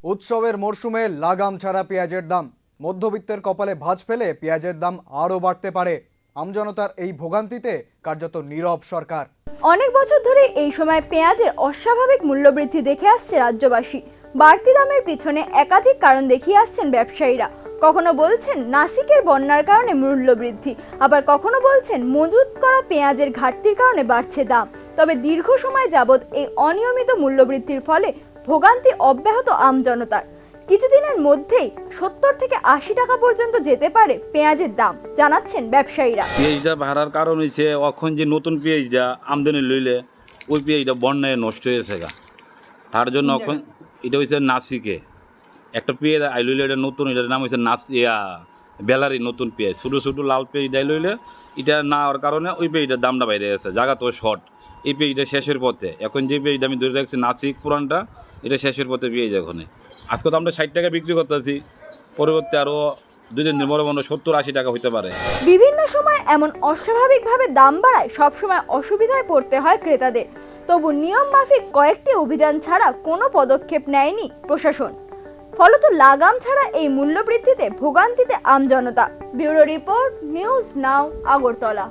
উৎসবের মরশুমে লাগাম ছাড়া পেঁয়াজের দাম, মধ্যবিত্তের কপালে ভাঁজ ফেলে পেঁয়াজের দাম আরও বাড়তে পারে। আমজনতার এই ভোগান্তিতে কার্যত নীরব সরকার। অনেক বছর ধরে এই সময় পেঁয়াজের অস্বাভাবিক মূল্যবৃদ্ধি দেখে আসছে রাজ্যবাসী। বাড়তি দামের পিছনে একাধিক কারণ দেখিয়ে আসছেন ব্যবসায়ীরা। কখনো বলছেন নাসিকের বন্যার কারণে মূল্যবৃদ্ধি, আবার কখনো বলছেন মজুত করা পেঁয়াজের ঘাটতির কারণে বাড়ছে দাম। তবে দীর্ঘ সময় যাবৎ এই অনিয়মিত মূল্যবৃদ্ধির ফলে ভোগান্তি অব্যাহত আমজনতার। কিছুদিনের মধ্যেই 70 থেকে 80 টাকা পর্যন্ত যেতে পারে পেঁয়াজের দাম, জানাচ্ছেন ব্যবসায়ীরা। পেঁয়াজটা বাড়ার কারণ হচ্ছে এখন যে নতুন পেঁয়াজটা আমদানি লইলে ওই পেঁয়াজটা বন্যায় নষ্ট হয়েছে গা, তার জন্য এখন এটা হচ্ছে নাসিকে একটা পেঁয়াজ আই লইলে, এটা নতুন, এটার নাম হচ্ছে বেলারি নতুন পেঁয়াজ, ছোটো ছোটো লাল পেঁয়াজ দেয় লইলে এটা না হওয়ার কারণে ওই পেঁয়াজটার দামটা বাইরে গেছে, জায়গা তো শর্ট। এই পেঁয়াজটা শেষের পথে, এখন যে পেঁয়াজটা আমি ধরে রাখছি নাসিক পুরানটা, এটা শেষের পথে পেঁয়াজ। এখন আজকে তো আমরা 60 টাকা বিক্রি করতেছি, পরবর্তী আরও 2 দিন মনে মনে 70-80 টাকা হতে পারে। বিভিন্ন সময় এমন অস্বাভাবিকভাবে দাম বাড়ায় সবসময় অসুবিধায় পড়তে হয় ক্রেতাদের। তবু নিয়ম মাফিক কয়েকটি অভিযান ছাড়া কোনো পদক্ষেপ নেয়নি প্রশাসন। ফলত লাগাম ছাড়া এই মূল্যবৃদ্ধিতে ভোগান্তিতে আমজনতা। Bureau report, news now, Agartala.